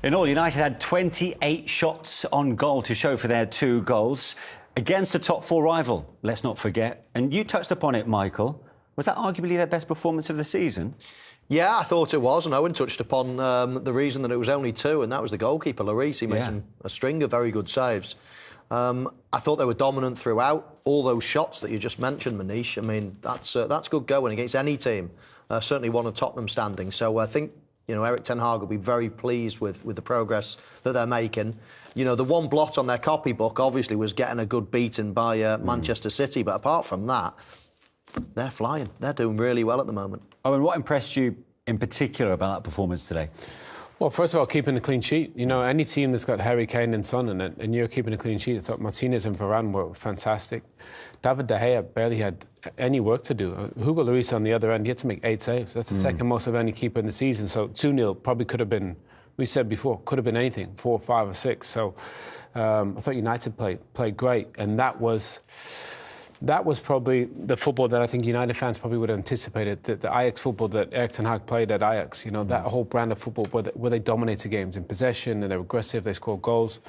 In all, United had 28 shots on goal to show for their 2 goals against a top-4 rival, let's not forget. And you touched upon it, Michael. Was that arguably their best performance of the season? Yeah, I thought it was, and Owen touched upon the reason that it was only 2, and that was the goalkeeper, Lloris. He made a string of very good saves. I thought they were dominant throughout. All those shots that you just mentioned, Manish, I mean, that's good going against any team, certainly one of Tottenham standing. So I think, Erik Ten Hag will be very pleased with the progress that they're making. The one blot on their copybook, obviously, was getting a good beating by Manchester City, but apart from that, they're flying. They're doing really well at the moment. Oh, and what impressed you in particular about that performance today? Well, first of all, keeping a clean sheet. Any team that's got Harry Kane and Son in it, and you're keeping a clean sheet. I thought Martinez and Varane were fantastic. David De Gea barely had any work to do. Hugo Lloris on the other end, he had to make 8 saves. That's the second most of any keeper in the season. So 2-0 probably could have been, we said before, could have been anything, 4, 5 or 6. So I thought United played great, and that was probably the football that I think United fans probably would have anticipated, the Ajax football that Erik Ten Hag played at Ajax, that whole brand of football where they dominated games in possession and they're aggressive, they scored goals.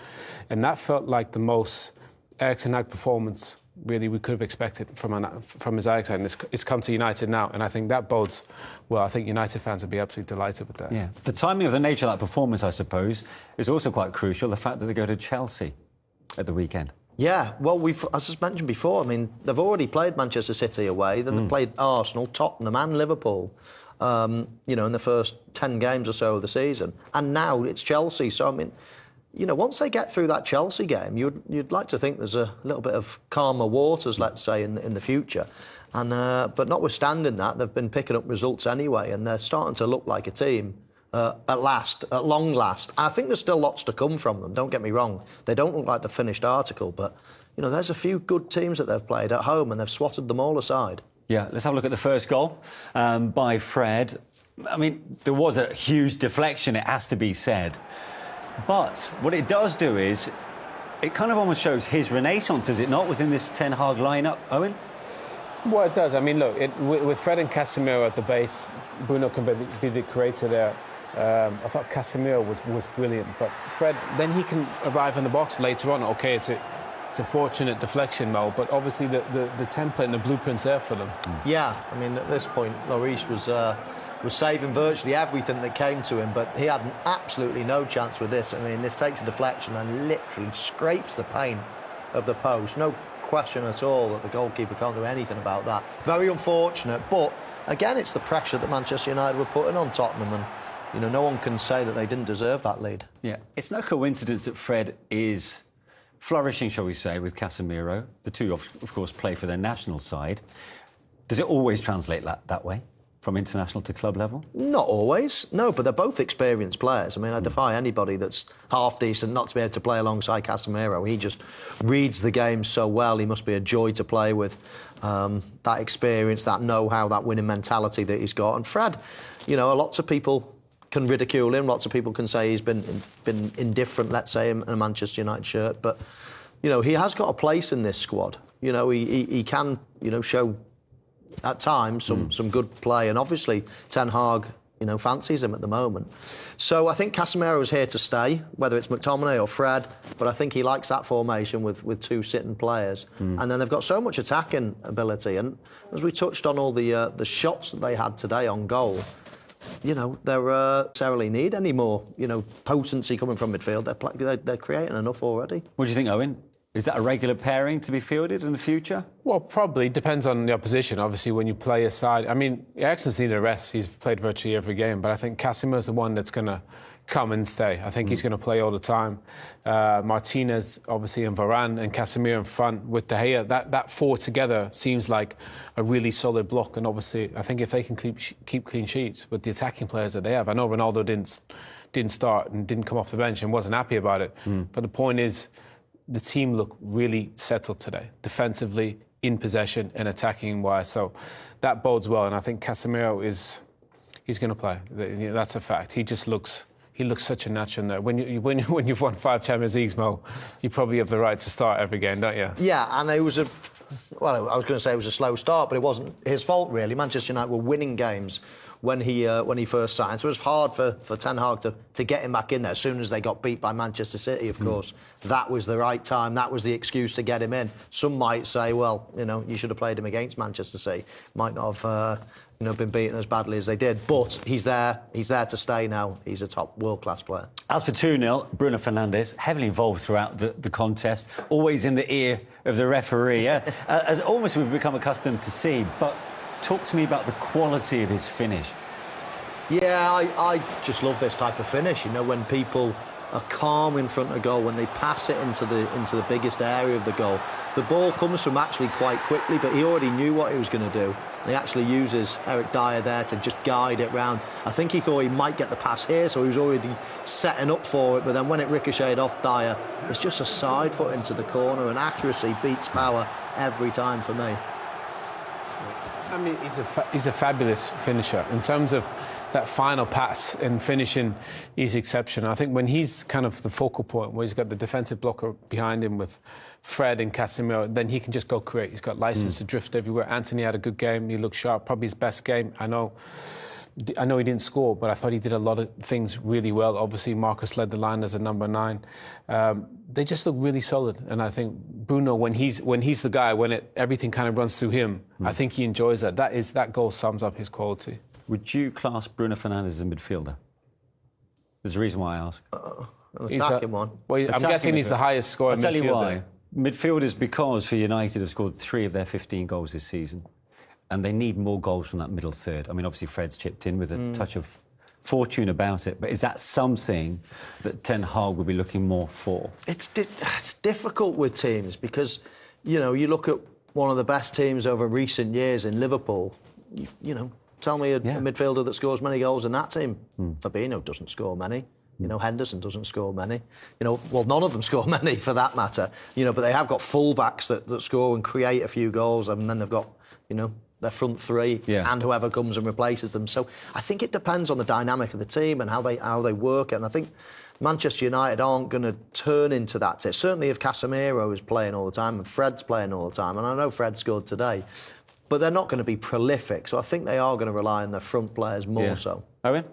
And that felt like the most Erik Ten Hag performance really we could have expected from his Ajax side. And it's come to United now, and I think that bodes well. I think United fans will be absolutely delighted with that. Yeah. The timing of the nature of that performance, I suppose, is also quite crucial, the fact that they go to Chelsea at the weekend. Yeah, well, as I mentioned before, I mean, they've already played Manchester City away, then they've played Arsenal, Tottenham and Liverpool, in the first 10 games or so of the season. And now it's Chelsea. So, I mean, once they get through that Chelsea game, you'd like to think there's a little bit of calmer waters, let's say, in the future. And but notwithstanding that, they've been picking up results anyway, and they're starting to look like a team at long last. I think there's still lots to come from them, don't get me wrong. They don't look like the finished article, but, there's a few good teams that they've played at home and they've swatted them all aside. Yeah, let's have a look at the first goal by Fred. I mean, there was a huge deflection, it has to be said. But what it does do is, it kind of almost shows his renaissance, does it not, within this Ten Hag lineup, Owen? Well, it does. I mean, look, with Fred and Casemiro at the base, Bruno can be the creator there. I thought Casemiro was brilliant, but Fred, then he can arrive in the box later on. OK, it's a fortunate deflection, Mo, but obviously the template and the blueprint's there for them. Yeah, I mean, at this point, Lloris was saving virtually everything that came to him, but he had absolutely no chance with this. I mean, this takes a deflection and literally scrapes the paint of the post. No question at all that the goalkeeper can't do anything about that. Very unfortunate, but again, it's the pressure that Manchester United were putting on Tottenham, and no one can say that they didn't deserve that lead. Yeah, it's no coincidence that Fred is flourishing, shall we say, with Casemiro. The two, of course, play for their national side. Does it always translate that way, from international to club level? Not always, no, but they're both experienced players. I mean, I defy anybody that's half decent not to be able to play alongside Casemiro. He just reads the game so well. He must be a joy to play with. That experience, that know-how, that winning mentality that he's got. And Fred, lots of people can ridicule him. Lots of people can say he's been indifferent, let's say, in a Manchester United shirt. But, he has got a place in this squad. He can, show at times some good play. And obviously, Ten Hag, fancies him at the moment. So I think Casemiro is here to stay, whether it's McTominay or Fred. But I think he likes that formation with 2 sitting players. And then they've got so much attacking ability. And as we touched on all the shots that they had today on goal, they necessarily need any more, potency coming from midfield. They're creating enough already. What do you think, Owen? Is that a regular pairing to be fielded in the future? Well, probably. Depends on the opposition. Obviously, when you play a side... I mean, Eriksen's needed a rest. He's played virtually every game. But I think Casemiro's the one that's going to come and stay. I think he's going to play all the time. Martinez, obviously, and Varane and Casemiro in front with De Gea. That 4 together seems like a really solid block. And obviously, I think if they can keep clean sheets with the attacking players that they have... I know Ronaldo didn't start and didn't come off the bench and wasn't happy about it. But the point is, the team look really settled today, defensively, in possession and attacking-wise. So that bodes well, and I think Casemiro he's going to play. That's a fact. He looks such a natural in there. When you've won 5 Champions Leagues, Mo, you probably have the right to start every game, don't you? Yeah, and I was going to say it was a slow start, but it wasn't his fault, really. Manchester United were winning games when he first signed. So it was hard for Ten Hag to get him back in there. As soon as they got beat by Manchester City, of course, that was the right time. That was the excuse to get him in. Some might say, well, you should have played him against Manchester City. Might not have been beaten as badly as they did. But he's there. He's there to stay now. He's a top world-class player. As for 2-0, Bruno Fernandes, heavily involved throughout the contest, always in the ear of the referee, as almost we've become accustomed to see. But talk to me about the quality of his finish. Yeah, I just love this type of finish. When people are calm in front of goal, when they pass it into the biggest area of the goal. The ball comes from actually quite quickly, but he already knew what he was going to do. And he actually uses Eric Dyer there to just guide it round. I think he thought he might get the pass here, so he was already setting up for it. But then when it ricocheted off Dyer, it's just a side foot into the corner, and accuracy beats power every time for me. I mean, he's a fabulous finisher. In terms of that final pass and finishing, he's exceptional. I think when he's kind of the focal point, where he's got the defensive blocker behind him with Fred and Casemiro, then he can just go create. He's got license to drift everywhere. Anthony had a good game. He looked sharp, probably his best game. I know he didn't score, but I thought he did a lot of things really well. Obviously, Marcus led the line as a number 9. They just look really solid, and I think Bruno, when he's the guy, everything kind of runs through him, I think he enjoys that. That goal sums up his quality. Would you class Bruno Fernandes as a midfielder? There's a reason why I ask. An attacking one. Well, I'm guessing he's the highest scorer midfielder. I'll tell you why. Midfielders, because for United have scored 3 of their 15 goals this season, and they need more goals from that middle third. I mean, obviously Fred's chipped in with a touch of fortune about it, but is that something that Ten Hag will be looking more for? It's difficult with teams because, you look at one of the best teams over recent years in Liverpool, tell me a midfielder that scores many goals in that team. Fabinho doesn't score many. Henderson doesn't score many. Well, none of them score many for that matter. But they have got full-backs that score and create a few goals, and then they've got, their front 3 and whoever comes and replaces them. So I think it depends on the dynamic of the team and how they work it. And I think Manchester United aren't going to turn into that. Certainly if Casemiro is playing all the time and Fred's playing all the time, and I know Fred scored today, but they're not going to be prolific. So I think they are going to rely on their front players more so. Owen?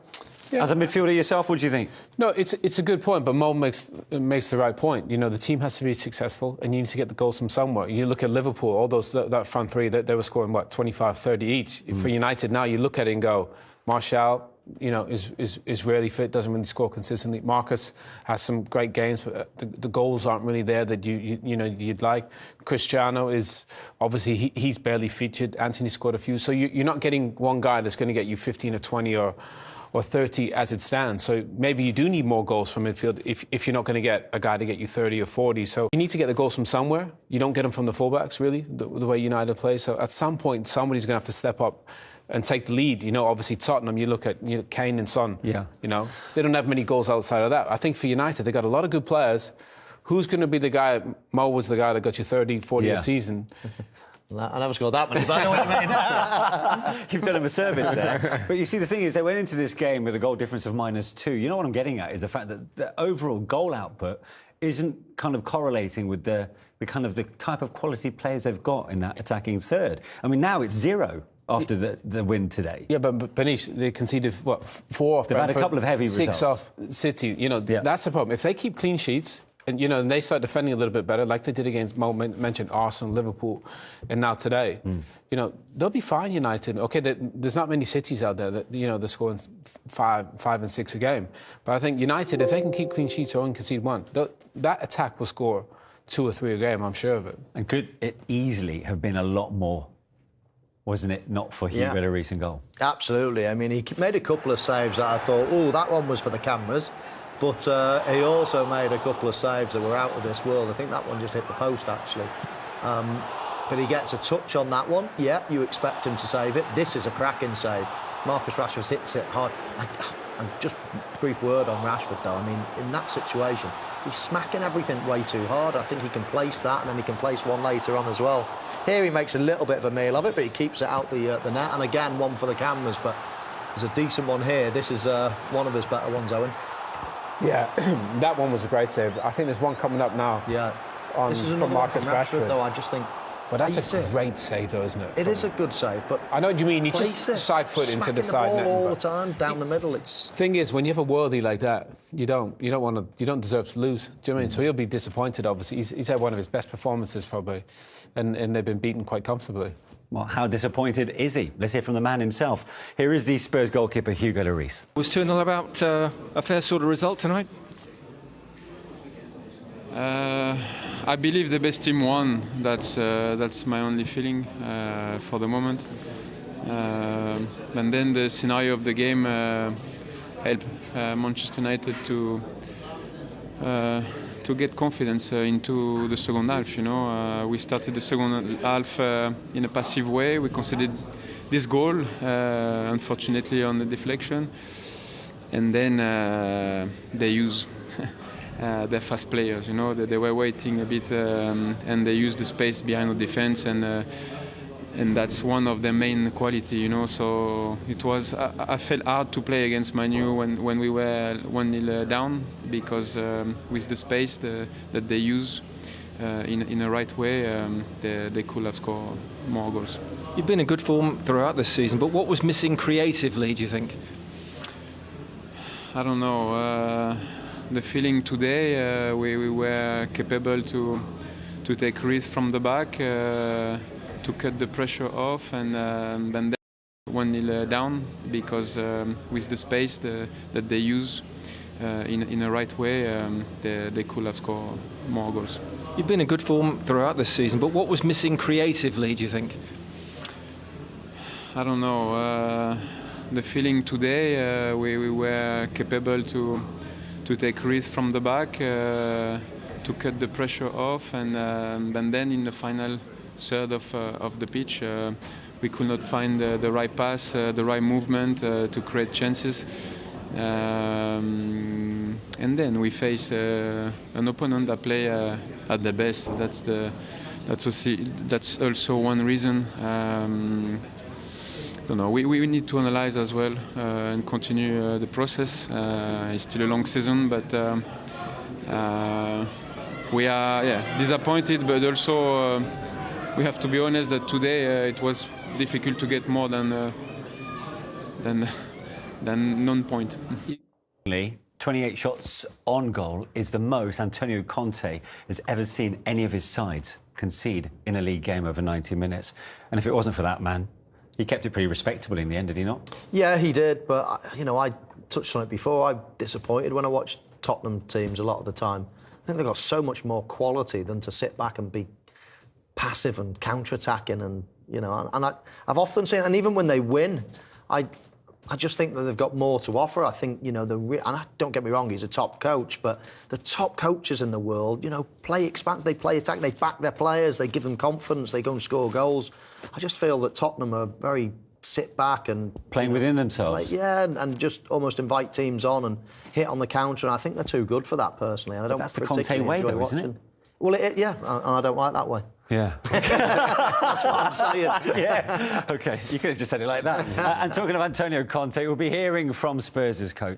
Yeah. As a midfielder yourself, what do you think? No, it's a good point, but Mo makes the right point. The team has to be successful, and you need to get the goals from somewhere. You look at Liverpool, all that front 3, they were scoring, 25, 30 each. For United now, you look at it and go, Martial, is rarely fit, doesn't really score consistently. Marcus has some great games, but the goals aren't really there that you'd like. Cristiano is obviously he's barely featured. Anthony scored a few, so you're not getting one guy that's going to get you 15 or 20 or 30 as it stands. So maybe you do need more goals from midfield if you're not going to get a guy to get you 30 or 40. So you need to get the goals from somewhere. You don't get them from the fullbacks, really, the way United play. So at some point, somebody's going to have to step up and take the lead. Obviously Tottenham, you look at Kane and Son. Yeah. They don't have many goals outside of that. I think for United, they got a lot of good players. Who's going to be the guy? Mo was the guy that got you 30, 40 a season. I never scored that many, but I know what you mean. You've done him a service there. But you see, the thing is, they went into this game with a goal difference of -2. You know what I'm getting at is the fact that the overall goal output isn't kind of correlating with the type of quality players they've got in that attacking third. I mean, now it's 0 after the win today. Yeah, but Benish, they conceded, 4 off. They've had a couple of heavy 6 results. off City. That's the problem. If they keep clean sheets, and they start defending a little bit better, like they did against mentioned Arsenal, Liverpool, and now today. They'll be fine. United. Okay, there's not many cities out there that they're scoring 5 and 6 a game. But I think United, if they can keep clean sheets or only concede 1, that attack will score 2 or 3 a game. I'm sure of it. And could it easily have been a lot more? Wasn't it not for Hugo Lloris goal? Absolutely. I mean, he made a couple of saves that I thought, that one was for the cameras. But he also made a couple of saves that were out of this world. I think that one just hit the post, actually. But he gets a touch on that one. Yeah, you expect him to save it. This is a cracking save. Marcus Rashford hits it hard. And just a brief word on Rashford, though. I mean, in that situation, he's smacking everything way too hard. I think he can place that, and then he can place one later on as well. Here he makes a little bit of a meal of it, but he keeps it out the net. And again, one for the cameras, but there's a decent one here. This is one of his better ones, Owen. Yeah, that one was a great save. I think there's one coming up now. Yeah. This is from Marcus Rashford. Though I just think But that's a great save, though, isn't it? It is a good save, but I know what you mean. You place just side foot into the side ball net. all the time, down the middle. Thing is, when you have a worldie like that, you don't deserve to lose. Do you know what I mean? So he'll be disappointed. Obviously, he's had one of his best performances probably, and they've been beaten quite comfortably. Well, how disappointed is he? Let's hear from the man himself. Here is the Spurs goalkeeper, Hugo Lloris. Was 2-0 about a fair sort of result tonight? I believe the best team won. That's my only feeling for the moment. And then the scenario of the game helped Manchester United to get confidence into the second half. You know, we started the second half in a passive way. We conceded this goal, unfortunately, on the deflection, and then they use. Their fast players, you know, they were waiting a bit, and they used the space behind the defense, and that's one of their main quality, you know. So it was. I felt hard to play against Man U when we were 1-0 down, because with the space that they use in the right way, they could have scored more goals. You've been in good form throughout this season, but what was missing creatively, do you think? I don't know. The feeling today, we were capable to take risks from the back, to cut the pressure off, and then 1-0 down, because with the space that they use in the right way, they could have scored more goals. You've been in good form throughout this season, but what was missing creatively, do you think? I don't know. The feeling today, we were capable to take risks from the back, to cut the pressure off, and then in the final third of the pitch, we could not find the right pass, the right movement to create chances, and then we face an opponent that play at the best. That's also one reason. Don't know. We need to analyze as well and continue the process. It's still a long season, but we are disappointed. But also we have to be honest that today it was difficult to get more than non-point. 28 shots on goal is the most Antonio Conte has ever seen any of his sides concede in a league game over 90 minutes. And if it wasn't for that man, he kept it pretty respectable in the end, did he not? Yeah, he did. But, you know, I touched on it before. I'm disappointed when I watch Tottenham teams a lot of the time. I think they've got so much more quality than to sit back and be passive and counter-attacking. And, you know, and I've often seen, and even when they win, I just think that they've got more to offer. I think, you know, and don't get me wrong, he's a top coach, but the top coaches in the world, you know, play expanse, they play attack, they back their players, they give them confidence, they go and score goals. I just feel that Tottenham are very sit back and playing within themselves. And just almost invite teams on and hit on the counter. And I think they're too good for that personally. And I don't. That's the Conte way, though, isn't it? Well, yeah, and I don't like that way. Yeah. That's what I'm saying. Yeah. OK, you could have just said it like that. And talking of Antonio Conte, we'll be hearing from Spurs' coach.